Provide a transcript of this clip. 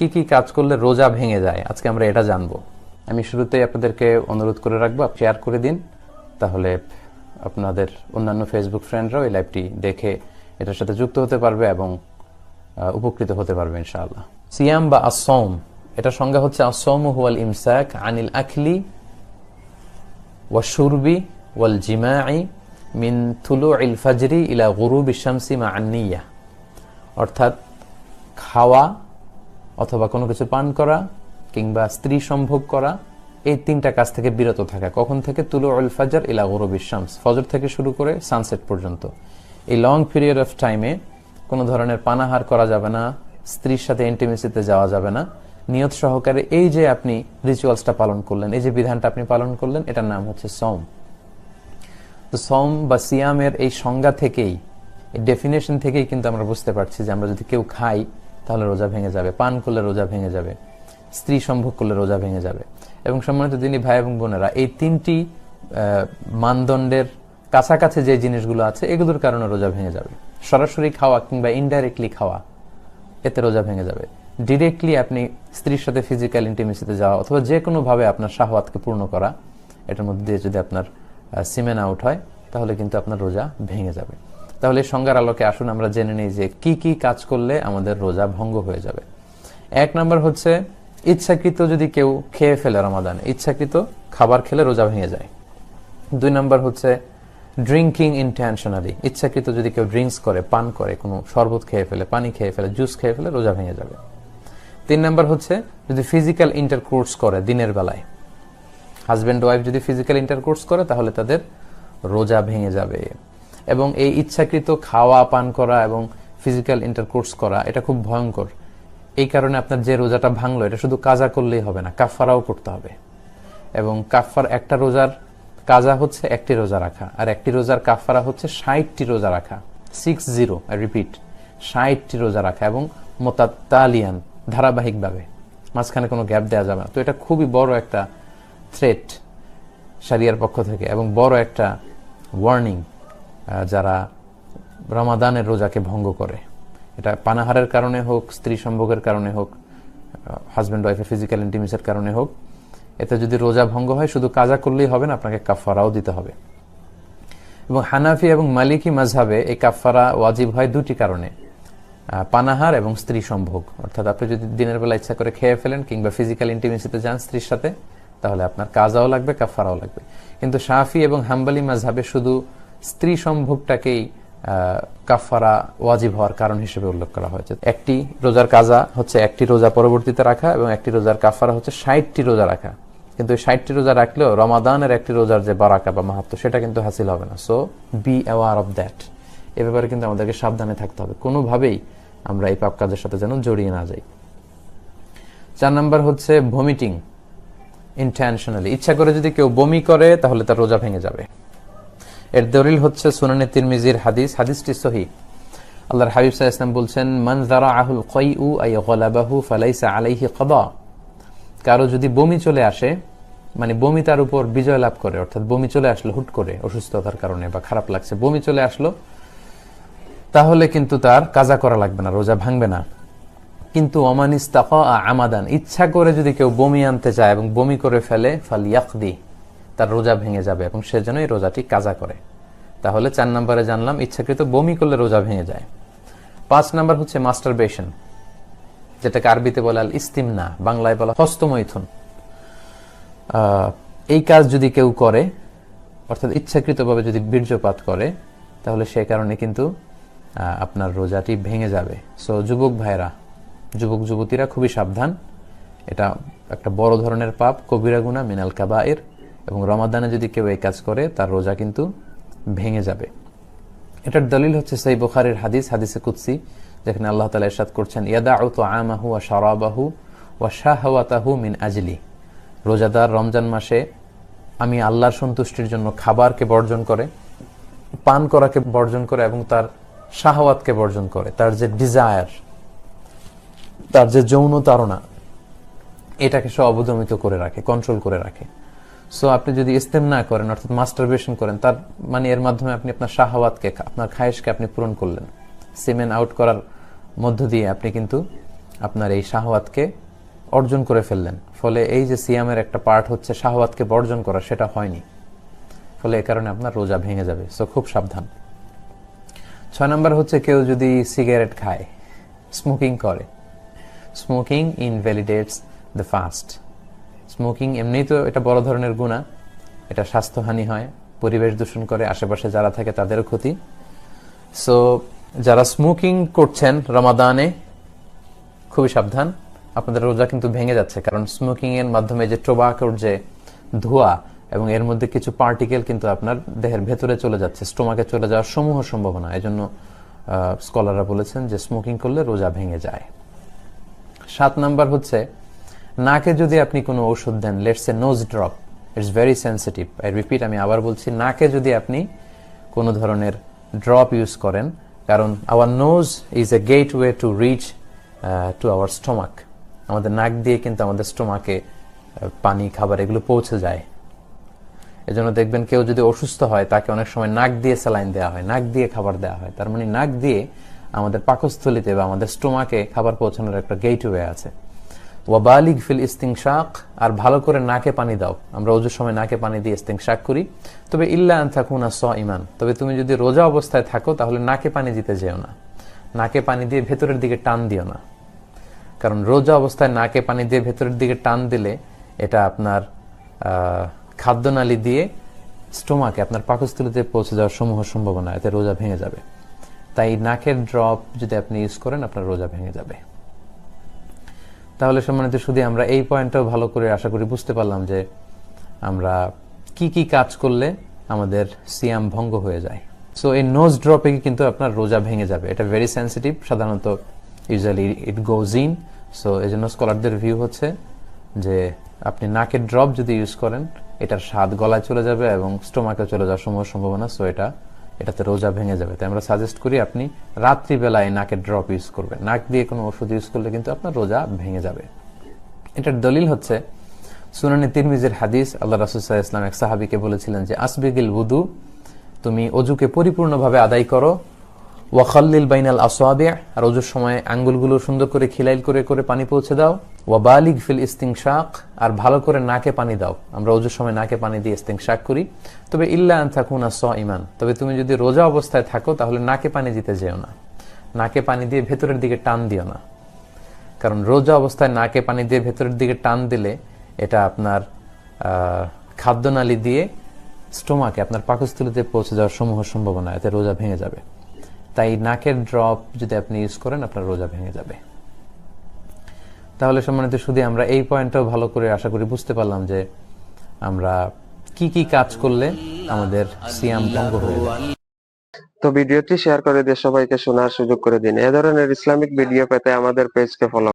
কি কি কাজ করলে রোজা ভেঙে যায় আজকে আমরা এটা জানবো। আমি শুরুতেই আপনাদেরকে অনুরোধ করে রাখবো, শেয়ার করে দিন, তাহলে আপনাদের অন্যান্য ফেসবুক ফ্রেন্ডরাও এই লাইভটি দেখে এটার সাথে যুক্ত হতে পারবে এবং উপকৃত হতে পারবে ইনশাআল্লাহ। সিয়াম বা আসসাওম, এটা সংজ্ঞা হচ্ছে আসসাওমু হুয়াল ইমসাক আনিল আকলি ওয়াশ শুরবি ওয়াল জিমাই মিন তুলুইল ফাজরি ইলা গুরুবিশ শামসি মা'আন নিয়্যাহ, অর্থাৎ খাওয়া অথবা কোনো কিছু পান করা কিংবা স্ত্রী সম্ভোগ করা, এই তিনটা কাজ থেকে বিরত থাকা। কখন থেকে? তুলুউল ফাজর ইলা গুরুবিশ শামস, ফজর থেকে শুরু করে সানসেট পর্যন্ত। এই লং পিরিয়ড অফ টাইমে কোনো ধরনের পানাহার করা যাবে না, স্ত্রীর সাথে ইন্টিমেসিতে যাওয়া যাবে না। নিয়ত সহকারে এই যে আপনি রিচুয়ালসটা পালন করলেন, এই যে বিধানটা আপনি পালন করলেন, এটার নাম হচ্ছে সওম। তো সওম বা সিয়ামের এই সংজ্ঞা থেকেই, এই ডেফিনেশন থেকেই কিন্তু আমরা বুঝতে পারছি যে আমরা যদি কেউ খাই তাহলে রোজা ভেঙে যাবে, পান করলে রোজা ভেঙে যাবে, স্ত্রী সম্ভোগ করলে রোজা ভেঙে যাবে। এবং সম্মানিত দিনী ভাই এবং বোনেরা, এই তিনটি মানদণ্ডের কাছাকাছি যে জিনিসগুলো আছে এগুলোর কারণে রোজা ভেঙে যাবে। সরাসরি খাওয়া কিংবা ইনডাইরেক্টলি খাওয়া, এতে রোজা ভেঙে যাবে। ডিরেক্টলি আপনি স্ত্রীর সাথে ফিজিক্যাল ইন্টিমেসিতে যাওয়া অথবা যে কোনোভাবে আপনার শাহওয়াতকে পূর্ণ করা, এটার মধ্যে দিয়ে যদি আপনার সিমেন আউট হয় তাহলে কিন্তু আপনার রোজা ভেঙে যাবে। তাহলে সংজ্ঞার আলোকে আসুন আমরা জেনে নিই যে কি কি কাজ করলে আমাদের রোজা ভঙ্গ হয়ে যাবে। এক নাম্বার হচ্ছে ইচ্ছাকৃত যদি কেউ খেয়ে ফেলে, রমাদান ইচ্ছাকৃত খাবার খেলে রোজা ভেঙে যায়। দুই নাম্বার হচ্ছে ড্রিঙ্কিং ইনটেনশনালি, ইচ্ছাকৃত যদি কেউ ড্রিঙ্কস করে, পান করে, কোনো শরবত খেয়ে ফেলে, পানি খেয়ে ফেলে, জুস খেয়ে ফেলে, রোজা ভেঙে যাবে। তিন নাম্বার হচ্ছে যদি ফিজিক্যাল ইন্টারকোর্স করে দিনের বেলায়, হাজব্যান্ড ওয়াইফ যদি ফিজিক্যাল ইন্টারকোর্স করে তাহলে তাদের রোজা ভেঙে যাবে। এবং এই ইচ্ছাকৃত খাওয়া, পান করা এবং ফিজিক্যাল ইন্টারকোর্স করা এটা খুব ভয়ঙ্কর। এই কারণে আপনার যে রোজাটা ভাঙলো এটা শুধু কাজা করলেই হবে না, কাফারাও করতে হবে। এবং কাফার একটা রোজার কাজা হচ্ছে একটি রোজা রাখা, আর একটি রোজার কাফারা হচ্ছে 60টি রোজা রাখা। 60, আই রিপিট, 60টি রোজা রাখা এবং মোতাতালিয়ান, ধারাবাহিকভাবে, মাঝখানে কোনো গ্যাপ দেওয়া যাবে না। তো এটা খুবই বড় একটা থ্রেট শরিয়ার পক্ষ থেকে এবং বড় একটা ওয়ার্নিং যারা রমাদানের রোজাকে ভঙ্গ করে। এটা পানাহারের কারণে হোক, স্ত্রী সম্ভোগের কারণে হোক, হাজব্যান্ড ওয়াইফের ফিজিক্যাল ইন্টিমেসির কারণে হোক, এতে যদি রোজা ভঙ্গ হয় শুধু কাজা করলেই হবে না, আপনাকে কাফারাও দিতে হবে। এবং হানাফি এবং মালিকি মাযহাবে এই কাফারা ওয়াজিব হয় দুটি কারণে, পানাহার এবং স্ত্রী সম্ভোগ। অর্থাৎ আপনি যদি দিনের বেলা ইচ্ছা করে খেয়ে ফেলেন কিংবা ফিজিক্যাল ইন্টিমেসিতে যান স্ত্রীর সাথে, তাহলে আপনার কাজাও লাগবে, কাফারাও লাগবে। কিন্তু শাফি এবং হাম্বলি মাযহাবে শুধু স্ত্রী সম্ভোগটাকেই কাফারা ওয়াজিব হওয়ার কারণ হিসেবে উল্লেখ করা হয়েছে। একটি রোজার কাজা হচ্ছে একটি রোজা পরবর্তীতে রাখা এবং একটি রোজার কাফারা হচ্ছে 60টি রোজা রাখা। কিন্তু 60টি রোজা রাখলেও রমাদানের একটি রোজার যে বারাকা বা মাহাত্ম্য সেটা কিন্তু হাসিল হবে না। So be aware of that, এ ব্যাপারে কিন্তু আমাদেরকে সাবধানে থাকতে হবে, কোনোভাবেই আমরা এই পাপ কাজের সাথে যেন জড়িয়ে না যাই। 4 নাম্বার হচ্ছে ভমিটিং ইনটেনশনালি, ইচ্ছা করে যদি কেউ বমি করে তাহলে তার রোজা ভেঙে যাবে। এর দলিল হচ্ছে সুনানে তিরমিজির হাদিস, হাদিসটি সহিহ। আল্লাহর হাবিব সাল্লাল্লাহু আলাইহি ওয়াসাল্লাম বলছেন, মান যারাআহুল কাইউ আই গালাবাহু ফালাইসা আলাইহি কাদা। কারো যদি বমি চলে আসে, মানে বমি তার উপর বিজয় লাভ করে, অর্থাৎ বমি চলে আসলো হুট করে অসুস্থতার কারণে বা খারাপ লাগছে, বমি চলে আসলো, তাহলে কিন্তু তার কাজা করা লাগবে না, রোজা ভাঙবে না। কিন্তু ওমান ইস্তাকা আমাদান, ইচ্ছা করে যদি কেউ বমি আনতে চায় এবং বমি করে ফেলে, ফালইয়াকদি, তার রোজা ভেঙে যাবে এবং সে যেন এই রোজাটি কাজা করে। তাহলে 4 নম্বরে জানলাম ইচ্ছাকৃত বমি করলে রোজা ভেঙে যায়। 5 নাম্বার হচ্ছে মাস্টারবেশন, যেটাকে আরবিতে বলে আল ইস্তিমনা, বাংলায় বলা হস্তমৈথুন। এই কাজ যদি কেউ করে, অর্থাৎ ইচ্ছাকৃতভাবে যদি বীর্যপাত করে, তাহলে সে কারণে কিন্তু আপনার রোজাটি ভেঙে যাবে। সো যুবক ভাইরা, যুবক যুবতীরা খুবই সাবধান, এটা একটা বড় ধরনের পাপ, কবিরা গুনাহ মিনাল কাবায়ের। এবং রমাদানে যদি কেউ এই কাজ করে তার রোজা কিন্তু ভেঙে যাবে। এটার দলিল হচ্ছে সহিহ বুখারীর হাদিস, হাদিসে কুদসি, যেখানে আল্লাহ তাআলা ইরশাদ করছেন, ইয়াদাউ তুআমাহু ওয়া শারাবাহু ওয়া শাহওয়াতাহু মিন আজলি। রোজাদার রমজান মাসে আমি আল্লাহর সন্তুষ্টির জন্য খাবারকে বর্জন করে, পান করাকে বর্জন করে এবং তার শাহওয়াতকে বর্জন করে, তার যে ডিজায়ার, তার যে যৌন তাড়না, এটাকে সে অবদমিত করে রাখে, কন্ট্রোল করে রাখে। সো আপনি যদি ইস্তেমনা করেন, অর্থাৎ মাস্টারবেশন করেন, তার মানে এর মাধ্যমে আপনি আপনার শাহওয়াতকে, আপনার খায়েশকে আপনি পূরণ করলেন। সিমেন আউট করার মধ্য দিয়ে আপনি কিন্তু আপনার এই শাহওয়াতকে অর্জন করে ফেললেন, ফলে এই যে সিয়ামের একটা পার্ট হচ্ছে শাহওয়াতকে বর্জন করা, সেটা হয়নি, ফলে এ কারণে আপনার রোজা ভেঙে যাবে। সো খুব সাবধান। 6 নম্বর হচ্ছে কেউ যদি সিগারেট খায়, স্মোকিং করে, স্মোকিং ইনভ্যালিডেটস দ্য ফাস্ট। স্মোকিং এমনিই তো এটা বড় ধরনের গুনাহ, এটা স্বাস্থ্যহানি হয়, পরিবেশ দূষণ করে, আশেপাশে যারা থাকে তাদেরও ক্ষতি। সো যারা স্মোকিং করছেন রমাদানে, খুবই সাবধান, আপনাদের রোজা কিন্তু ভেঙে যাচ্ছে। কারণ স্মোকিং এর মাধ্যমে যে টোবাকোর যে ধোঁয়া এবং এর মধ্যে কিছু পার্টিকেল কিন্তু আপনার দেহের ভেতরে চলে যাচ্ছে, স্টোমাকে চলে যাওয়ার সমূহ সম্ভাবনা। এজন্য স্কলাররা বলেছেন যে স্মোকিং করলে রোজা ভেঙে যায়। 7 নাম্বার হচ্ছে নাকে যদি আপনি কোনো ঔষধ দেন, let's a nose drop, it's very sensitive. I repeat, আমি আবার বলছি, নাকে যদি আপনি কোনো ধরনের ড্রপ ইউজ করেন, কারণ our nose is a gateway to reach to our stomach. আমাদের নাক দিয়ে কিন্তু আমাদের স্টোমাকে পানি, খাবার এগুলো পৌঁছে যায়। এজন্য দেখবেন কেউ যদি অসুস্থ হয় তাকে অনেক সময় নাক দিয়ে স্যালাইন দেওয়া হয়, নাক দিয়ে খাবার দেওয়া হয়। তার মানে নাক দিয়ে আমাদের পাকস্থলিতে বা আমাদের স্টোমাকে খাবার পৌঁছানোর একটা গেটওয়ে আছে। ওয়াবালিগ ফিল ইস্তিংশাক, আর ভালো করে নাকে পানি দাও। আমরা ওজুর সময় নাকে পানি দিয়ে ইস্তিংশাক করি। তবে ইল্লা আন তাকুনা সাইমান, তবে তুমি যদি রোজা অবস্থায় থাকো তাহলে নাকে পানি দিতে যেও না, নাকে পানি দিয়ে ভেতরের দিকে টান দিও না। কারণ রোজা অবস্থায় নাকে পানি দিয়ে ভেতরের দিকে টান দিলে এটা আপনার খাদ্যনালী দিয়ে স্টোমাকে, আপনার পাকস্থলীতে পৌঁছে যাওয়ার সমূহ সম্ভাবনা, এতে রোজা ভেঙে যাবে। তাই নাকের ড্রপ যদি আপনি ইউজ করেন আপনার রোজা ভেঙে যাবে। তাহলে সম্মানিত শুধু আমরা এই পয়েন্টটাও ভালো করে আশা করি বুঝতে পারলাম যে আমরা কি কি কাজ করলে আমাদের সিয়াম ভঙ্গ হয়ে যায়। সো এই নোজ ড্রপে কিন্তু আপনার রোজা ভেঙে যাবে, এটা ভেরি সেন্সিটিভ, সাধারণত usually it goes in. So এই জন্য স্কলারদের ভিউ হচ্ছে যে আপনি নাকের ড্রপ যদি ইউজ করেন, এটার স্বাদ গলায় চলে যাবে এবং স্টোমাকে চলে যাওয়ার সম্ভাবনা। সো এটাতে রোজা ভেঙে যাবে। তাই আমরা সাজেস্ট করি আপনি রাত্রিবেলায় নাকের ড্রপ ইউজ করবেন। নাক দিয়ে কোনো ওষুধ ইউজ করলে কিন্তু আপনার রোজা ভেঙে যাবে। এটার দলিল হচ্ছে সুনানে তিরমিজির হাদিস। আল্লাহ রাসূল সাল্লাল্লাহু আলাইহি ওয়াসাল্লাম এক সাহাবীকে বলেছিলেন যে আসবিগিল wudu, তুমি অজুকে পরিপূর্ণভাবে আদায় করো, ওয়া খাল্লিল বাইনাল আসাবি', আর অজুর সময় আঙ্গুলগুলো সুন্দর করে খিলাইল করে করে পানি পৌঁছে দাও, ওয়া বালিগ ফিল ইস্তিংশাক, আর ভালো করে নাকে পানি দাও। আমরা অজুর সময় নাকে পানি দিয়ে ইস্তিংশাক করি। তবে ইল্লা আন তাকুনা সাইমান, তবে তুমি যদি রোজা অবস্থায় থাকো তাহলে নাকে পানি দিতে যেও না, নাকে পানি দিয়ে ভেতরের দিকে টান দিও না। কারণ রোজা অবস্থায় নাকে পানি দিয়ে ভেতরের দিকে টান দিলে এটা আপনার খাদ্যনালী দিয়ে স্টোমাকে, আপনার পাকস্থলীতে পৌঁছে যাওয়ার সমূহ সম্ভাবনা, এতে রোজা ভেঙে যাবে। তাই নাকের ড্রপ যদি আপনি ইউজ করেন আপনার রোজা ভেঙে যাবে। তাহলে সম্মানিত শুধু আমরা এই পয়েন্টটাও ভালো করে আশা করি বুঝতে পারলাম যে আমরা কি কি কাজ করলে আমাদের সিয়াম ভঙ্গ হয়ে যায়। তো ভিডিওটি শেয়ার করে দিয়ে সবাইকে শোনার সুযোগ করে দিন। এ ধরনের ইসলামিক ভিডিও পেতে আমাদের পেজকে ফলো